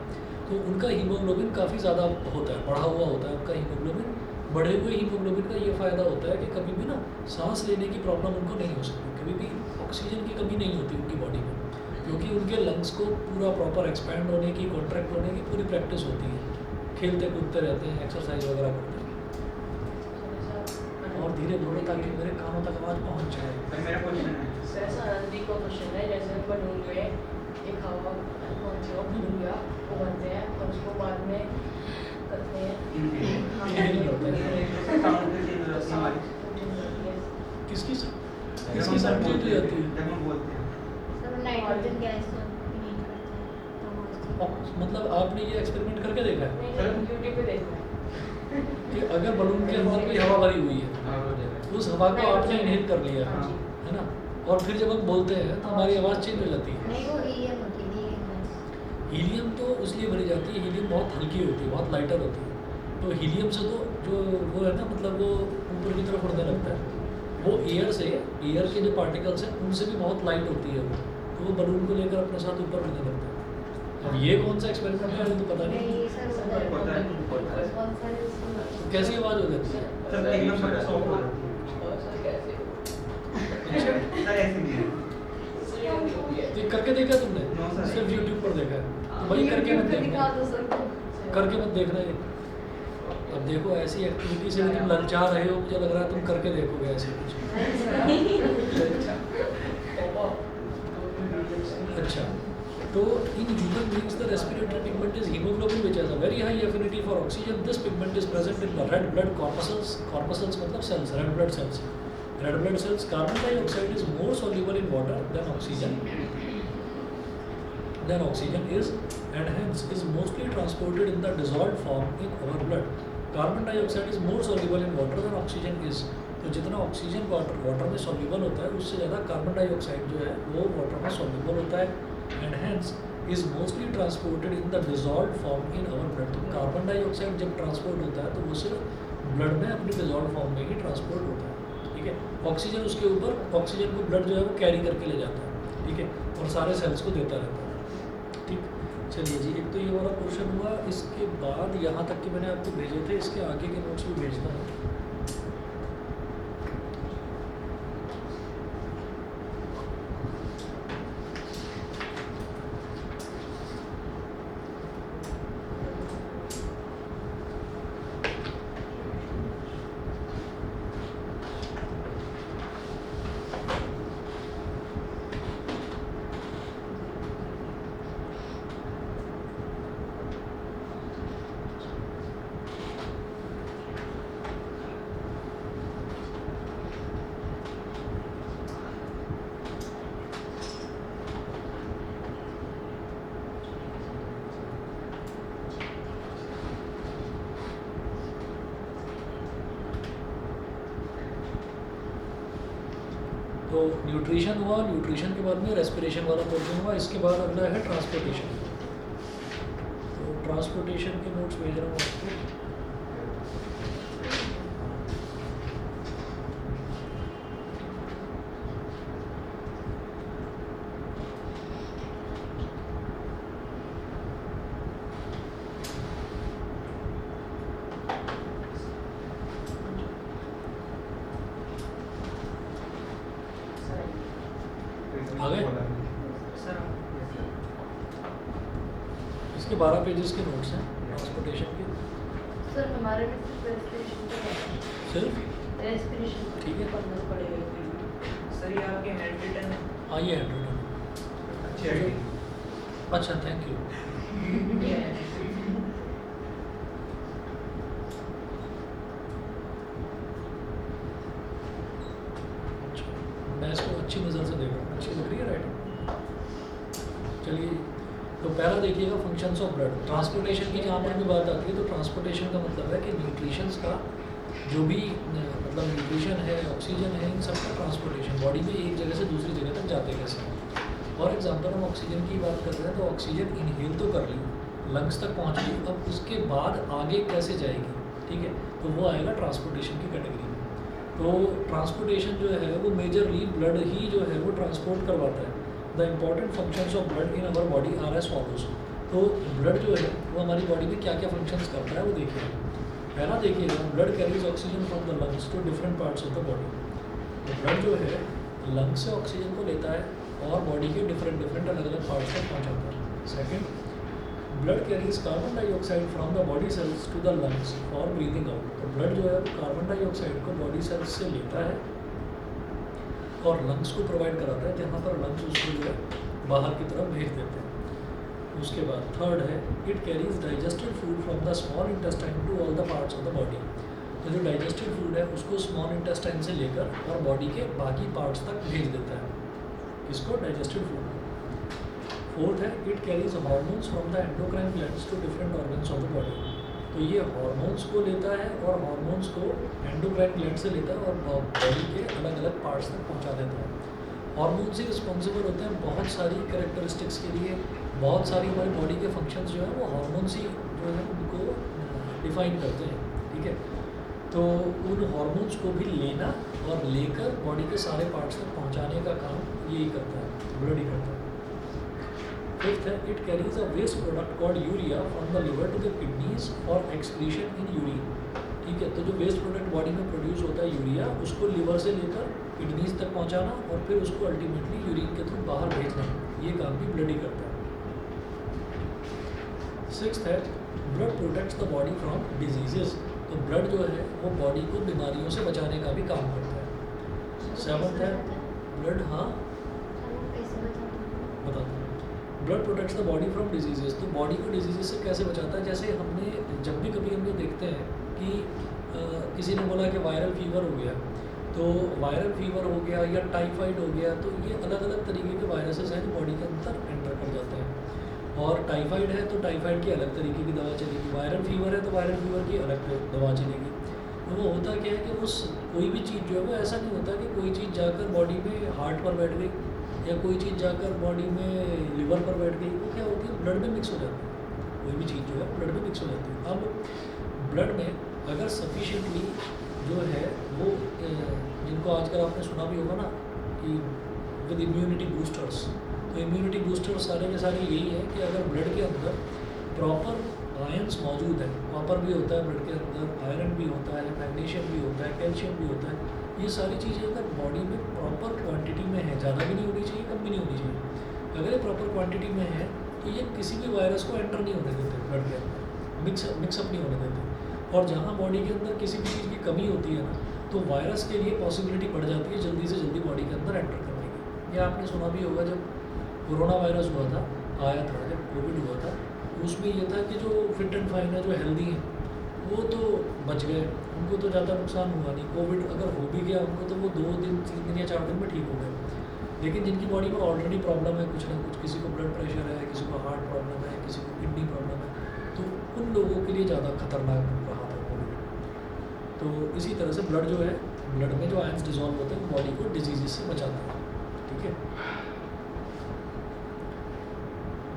तो उनका हीमोग्लोबिन काफ़ी ज़्यादा होता है, बढ़ा हुआ होता है उनका हीमोग्लोबिन। बढ़े हुए हीमोग्लोबिन का ये फ़ायदा होता है कि कभी भी ना सांस लेने की प्रॉब्लम उनको नहीं हो सकती, कभी भी ऑक्सीजन की कमी नहीं होती उनकी बॉडी में, क्योंकि उनके लंग्स को पूरा प्रॉपर एक्सपैंड होने की, कॉन्ट्रैक्ट होने की पूरी प्रैक्टिस होती है। खेलते कूदते रहते हैं, एक्सरसाइज वगैरह करते हैं। और धीरे बोलो ताकि मेरे कानों तक आवाज़ पहुँच जाए। सर मेरा क्वेश्चन है। ऐसा आनंदी का क्वेश्चन है, जैसे हम बलून में एक हवा कौन सी हो गया वो बनते हैं और उसको बाद में करते हैं। किसकी सर्दी होती जाती है? जब हम बोलते हैं सब नाइट्रोजन गैस तो नहीं करते हैं। मतलब आपने ये एक्सपेरिमेंट करके देखा है नहीं, यूट्यूब पे देखा है। कि अगर बलून के अंदर कोई हवा भरी हुई है, उस हवा को आपने इनहेल कर लिया हाँ जी। है ना, और फिर जब हम बोलते हैं तो हमारी आवाज़ चेंज हो जाती है। नहीं वो हीलियम होती है, हीलियम तो इसलिए भरी जाती है, हीलियम बहुत हल्की होती है, बहुत लाइटर होती है। तो हीलियम से तो जो वो है ना, मतलब वो ऊपर की तरफ उड़ने लगता है। वो एयर के जो पार्टिकल्स हैं उनसे भी बहुत लाइट होती है वो, तो वो बलून को लेकर अपने साथ ऊपर उड़ने लगता है। अब ये कौन सा एक्सपेरिमेंट है मुझे तो पता नहीं। नहीं सर उधर होता है। बहुत सारे तो कैसी आवाज़ हो जाती है? सर एकदम बड़ा सॉफ्ट हो जाती और सर कैसे है। सर ऐसे नहीं है। तो ये करके देखा तुमने? No, sir. सिर्फ यूट्यूब पर देखा है, तो वही करके मत YouTube पे दिखा देखना, दो सर को। करके मत देखना ये। अब देखो ऐसी एक्टिविटी से भी तुम ललचा रहे हो, मुझे लग रहा है तुम करके देखोगे ऐसे कुछ। अच्छा, तो in human beings the respiratory pigment is hemoglobin which has a very high affinity for oxygen. This pigment is present in the red blood corpuscles. Corpuscles मतलब cells, red blood cells. Red blood cells. Carbon dioxide is more soluble in water than oxygen is, and hence is mostly transported in the dissolved form in our blood. Carbon dioxide is more soluble in water than oxygen is. तो जितना oxygen water में soluble होता है उससे ज़्यादा carbon dioxide जो है वो वाटर में सॉल्यूबल होता है, and hence is mostly transported in the dissolve form in our blood. तो कार्बन डाइऑक्साइड जब ट्रांसपोर्ट होता है तो वो सिर्फ ब्लड में अपनी डिजॉल्व फॉर्म में ही ट्रांसपोर्ट होता है। ठीक है, ऑक्सीजन उसके ऊपर, ऑक्सीजन को ब्लड जो है वो कैरी करके ले जाता है। ठीक है, और सारे सेल्स को देता रहता है। ठीक, चलिए जी, एक तो ये वाला पोर्शन हुआ, इसके बाद यहाँ तक के मैंने आपको भेजे थे, इसके आगे के नोट्स भी भेजना है। तो न्यूट्रिशन हुआ, न्यूट्रिशन के बाद में रेस्पिरेशन वाला पोर्शन हुआ, इसके बाद अगला है ट्रांसपोर्टेशन। तो ट्रांसपोर्टेशन के नोट्स भेज रहा हूँ आपको। आ गए? सर इसके 12 पेजेस के नोट्स हैं ट्रांसपोर्टेशन के। सर हमारे में सिर्फ रेस्पिरेशन का है। सिर्फ रेस्पिरेशन ठीक है। पढ़ना पड़ेगा फिर भी। सर ये आपके हैंड रिटन है। हाँ, ये हैंड अच्छी आईडी। अच्छा, थैंक यू। ये है। अच्छा, मैं इसको अच्छी नज़र से देख रहा हूँ, अच्छी लग रही है राइटिंग। चलिए, तो पहला देखिएगा फंक्शंस ऑफ ब्लड। ट्रांसपोर्टेशन की जहाँ पर भी बात आती है तो ट्रांसपोर्टेशन का मतलब है कि न्यूट्रिशंस का जो भी मतलब न्यूट्रिशन है, ऑक्सीजन है, इन सब का ट्रांसपोर्टेशन बॉडी में एक जगह से दूसरी जगह तक जाते कैसे हैं। फॉर एग्जांपल हम ऑक्सीजन की बात कर रहे हैं तो ऑक्सीजन इनहेल तो कर ली, लंग्स तक पहुँच गई, अब उसके बाद आगे कैसे जाएगी, ठीक है, तो वो आएगा ट्रांसपोर्टेशन की कैटेगरी में। तो ट्रांसपोर्टेशन जो है वो मेजरली ब्लड ही जो है वो ट्रांसपोर्ट करवाता है। The important functions of blood in our body are as follows. तो ब्लड जो है वो हमारी बॉडी में क्या क्या फंक्शंस करता है वो देखिए। पहला देखिएगा, blood carries oxygen from the lungs to different parts of the body. तो ब्लड जो है लंग से ऑक्सीजन को लेता है और बॉडी के डिफरेंट अलग अलग पार्ट्स तक पहुँचाता है। Second, blood carries carbon dioxide from the body cells to the lungs for breathing out. तो ब्लड जो है वो कार्बन डाइऑक्साइड को बॉडी सेल्स से लेता है और लंग्स को प्रोवाइड कराता है, जहाँ पर लंग्स उसको जो है बाहर की तरफ भेज देते हैं। उसके बाद थर्ड है, it carries digested food from the small intestine to all the parts of the body. तो जो डाइजेस्टेड फूड है उसको स्मॉल इंटेस्टाइन से लेकर और बॉडी के बाकी पार्ट्स तक भेज देता है। इसको डाइजेस्टेड फूड। फोर्थ है, it carries hormones from the endocrine glands to different organs of the body. तो ये हार्मोन्स को लेता है और हार्मोन्स को एंडोक्राइन ग्लैंड से लेता है और बॉडी के अलग अलग पार्ट्स तक पहुंचा देता है। हार्मोन्स ही रिस्पॉन्सिबल होते हैं बहुत सारी कैरेक्टरिस्टिक्स के लिए, बहुत सारी हमारी बॉडी के फंक्शंस जो है वो हार्मोन्स ही जो है उनको डिफाइन करते हैं, ठीक है। तो उन हार्मोन्स को भी लेना और लेकर बॉडी के सारे पार्ट्स तक पहुंचाने का काम यही करता है, ब्लड ही करता है। फिफ्थ है, it carries a waste product called urea from the liver to the kidneys for excretion in urine, ठीक है। तो जो वेस्ट प्रोडक्ट बॉडी में प्रोड्यूस होता है यूरिया, उसको लिवर से लेकर किडनीज तक पहुंचाना और फिर उसको अल्टीमेटली यूरिन के थ्रू बाहर भेजना, ये काम भी ब्लड ही करता है। सिक्स्थ है, blood protects the body from diseases. तो ब्लड जो है वो बॉडी को बीमारियों से बचाने का भी काम करता है। सेवंथ है, ब्लड, हाँ कैसे बताते बताता हूँ। Blood protects the body from diseases. तो बॉडी को डिजीजेस से कैसे बचाता है, जैसे हमने जब भी कभी हम ये देखते हैं कि किसी ने बोला कि वायरल फीवर हो गया, तो वायरल फीवर हो गया या टाइफाइड हो गया, तो ये अलग अलग तरीके के वायरसेस हैं जो बॉडी के अंदर एंटर कर जाते हैं। और टाइफाइड है तो टाइफाइड की अलग तरीके की दवा चलेगी, वायरल फीवर है तो वायरल फीवर की अलग दवा चलेगी। तो वो होता क्या है कि उस कोई भी चीज़ जो है वो ऐसा नहीं होता कि कोई चीज़ जाकर बॉडी में हार्ट पर बैठ गई या कोई चीज़ जाकर बॉडी में लिवर पर बैठ गई, वो क्या होती है, ब्लड में मिक्स हो जाती है। कोई भी चीज़ जो है ब्लड में मिक्स हो जाती है। अब ब्लड में अगर सफिशिएंटली जो है वो जिनको आजकल आपने सुना भी होगा ना कि विद इम्यूनिटी बूस्टर्स, तो इम्यूनिटी बूस्टर सारे के सारे यही है कि अगर ब्लड के अंदर प्रॉपर आयंस मौजूद है, कॉपर भी होता है ब्लड के अंदर, आयरन भी होता है, मैग्नीशियम भी होता है, कैल्शियम भी होता है, ये सारी चीज़ें अगर बॉडी में प्रॉपर क्वांटिटी में है, ज़्यादा भी नहीं होनी चाहिए, कम भी नहीं होनी चाहिए, अगर ये प्रॉपर क्वांटिटी में है तो ये किसी भी वायरस को एंटर नहीं होने देते ब्लड के अंदर, मिक्सअप नहीं होने देते। और जहाँ बॉडी के अंदर किसी भी चीज़ की कमी होती है ना, तो वायरस के लिए पॉसिबिलिटी बढ़ जाती है जल्दी से जल्दी बॉडी के अंदर एंटर करने की। या आपने सुना भी होगा जब कोरोना वायरस हुआ था, आया था, जब कोविड हुआ था, उसमें ये था कि जो फिट एंड फाइन है, जो हेल्दी हैं, वो तो बच गए, उनको तो ज़्यादा नुकसान हुआ नहीं। कोविड अगर हो भी गया उनको तो वो 2 दिन 3 दिन या 4 दिन में ठीक हो गए। लेकिन जिनकी बॉडी में ऑलरेडी प्रॉब्लम है कुछ ना कुछ, किसी को ब्लड प्रेशर है, किसी को हार्ट प्रॉब्लम है, किसी को किडनी प्रॉब्लम है, तो उन लोगों के लिए ज़्यादा खतरनाक रहा था कोविड। तो इसी तरह से ब्लड जो है, ब्लड में जो आयंस डिजॉल्व होते हैं बॉडी को डिजीज़ से बचाता है। ठीक है।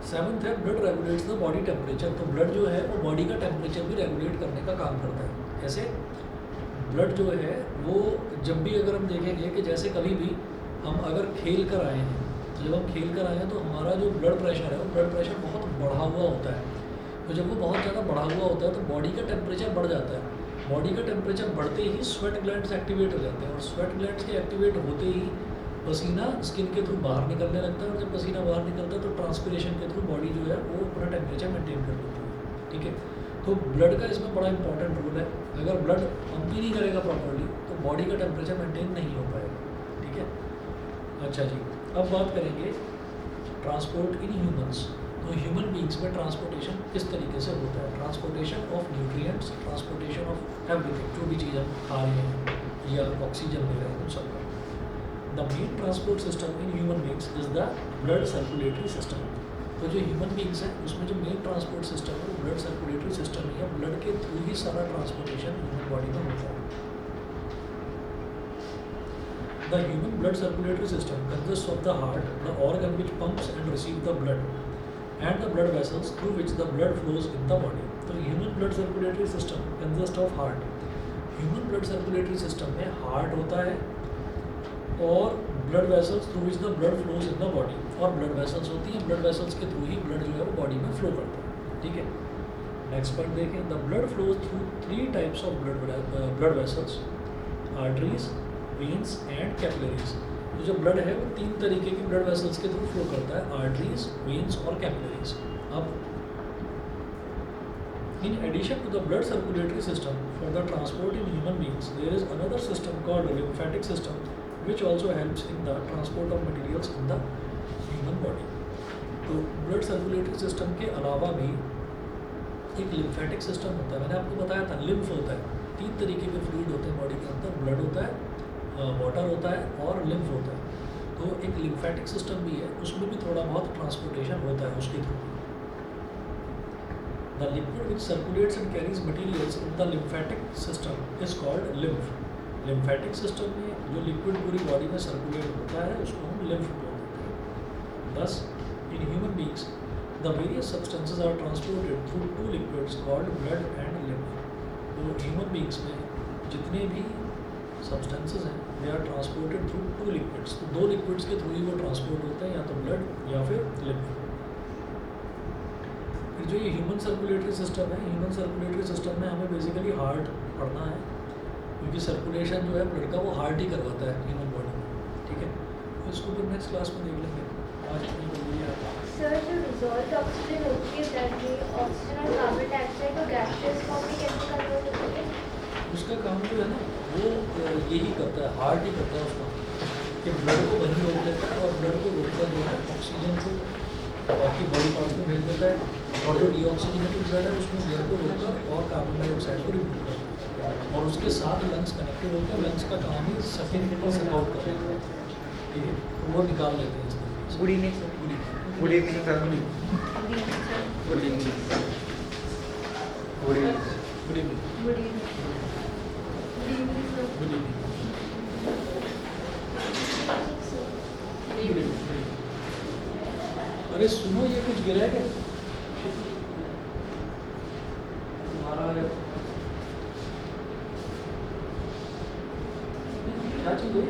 7th है blood regulates the body temperature. तो ब्लड जो है वो बॉडी का टेम्परेचर भी रेगुलेट करने का काम करता है। ऐसे ब्लड जो है वो जब भी अगर हम देखेंगे कि जैसे कभी भी हम अगर खेल कर आए हैं, तो जब हम खेल कर आए हैं तो हमारा जो ब्लड प्रेशर है वो ब्लड प्रेशर बहुत बढ़ा हुआ होता है। तो जब वो बहुत ज़्यादा बढ़ा हुआ होता है तो बॉडी का टेम्परेचर बढ़ जाता है। बॉडी का टेम्परेचर बढ़ते ही स्वेट ग्लैंड्स एक्टिवेट हो जाते हैं, और स्वेट ग्लैंड्स के एक्टिवेट होते ही पसीना स्किन के थ्रू बाहर निकलने लगता है, और जब पसीना बाहर निकलता है तो ट्रांसपिरेशन के थ्रू बॉडी जो है वो अपना टेम्परेचर मेंटेन कर लेती है। ठीक है। तो ब्लड का इसमें बड़ा इंपॉर्टेंट रोल है। अगर ब्लड पंप ही नहीं करेगा प्रॉपर्ली तो बॉडी का टेम्परेचर मेंटेन नहीं हो पाएगा। ठीक है। अच्छा जी, अब बात करेंगे ट्रांसपोर्ट इन ह्यूमंस। तो ह्यूमन बींग्स में ट्रांसपोर्टेशन किस तरीके से होता है? Transportation of nutrients, transportation of everything, जो भी चीज़ हम खा रहे हैं या ऑक्सीजन ले रहे हैं उन सब का। The main transport system in human beings is the blood circulatory system. तो जो ह्यूमन बींग्स हैं उसमें जो मेन ट्रांसपोर्ट सिस्टम है वो ब्लड सर्कुलेटरी सिस्टम है, या ब्लड के थ्रू ही सारा ट्रांसपोर्टेशन ह्यूमन बॉडी में होता है। The human blood circulatory system consists of the heart, the organ which pumps and receives the blood, and the blood vessels through which the blood flows in the body. तो human blood circulatory system consists of heart. Human blood circulatory system में heart होता है और blood vessels through which the blood flows in the body, और blood vessels होती हैं, blood vessels के through ही blood जो है वो body में flow करता है। ठीक है। Next point देखें, the blood flows through 3 types of blood vessels: arteries, veins and capillaries. तो जो ब्लड है वो 3 तरीके के ब्लड वेसल्स के थ्रू फ्लो करता है, आर्टरीज, वेन्स और कैपिलरीज। अब in addition to the blood circulatory system for the transport in human beings there is another system called lymphatic system which also helps in the transport of materials in the human body. तो blood circulatory system के अलावा भी एक lymphatic system होता है। मैंने आपको बताया था लिम्फ होता है, 3 तरीके के फ्लूइड होते हैं बॉडी के अंदर, ब्लड होता है, वाटर होता है और लिम्फ होता है। तो एक लिम्फेटिक सिस्टम भी है, उसमें भी थोड़ा बहुत ट्रांसपोर्टेशन होता है उसके through. The liquid which circulates and carries materials in the lymphatic system is called lymph. Lymphatic system में जो लिक्विड पूरी बॉडी में सर्कुलेट होता है उसको हम लिम्फ बोलते हैं। Thus, in human beings, the various substances are transported through 2 liquids called blood and lymph. तो human beings में जितने भी substances हैं they are transported through 2 liquids. तो 2 liquids के थ्रू ही वो ट्रांसपोर्ट होते हैं, या तो ब्लड या फिर lymph। फिर जो ये ह्यूमन सर्कुलेटरी सिस्टम है, ह्यूमन सर्कुलेटरी सिस्टम में हमें बेसिकली हार्ट पढ़ना है, क्योंकि सर्कुलेशन जो है ब्लड का वो हार्ट ही करवाता है ह्यूमन बॉडी में। ठीक है। तो इसको फिर नेक्स्ट क्लास में देख लेंगे। आज इतनी जल्दी आता है। सर, जो डिजॉल्व ऑक्सीजन होती है ब्लड में, ऑक्सीजन और कार्बन डाइऑक्साइड को गैसेस फॉर्म में कैसे कन्वर्ट होती है? उसका काम जो है ना वो यही करता है, हार्ट ही करता है उसका, कि ब्लड को वहीं रोक लेता है और ब्लड को रोककर जो है ऑक्सीजन को बाकी बॉडी पार्ट्स में भेज देता है, और जो डीऑक्सीजनेटेड ब्लड है उसमें ब्लड को रोककर और कार्बन डाइऑक्साइड को रिमूव करता है, और उसके साथ लंग्स कनेक्टेड होते हैं। लंग्स का काम ही सकिंग सक आउट करना है। ठीक है। तो वो निकाल लेते हैं इस तरीके से। Good evening sir. Good evening sir. Good evening. Good evening. Good evening. Good evening. Good evening sir. Good evening. अरे सुनो, ये कुछ गिरा है क्या तुम्हारा? क्या चीज़ है?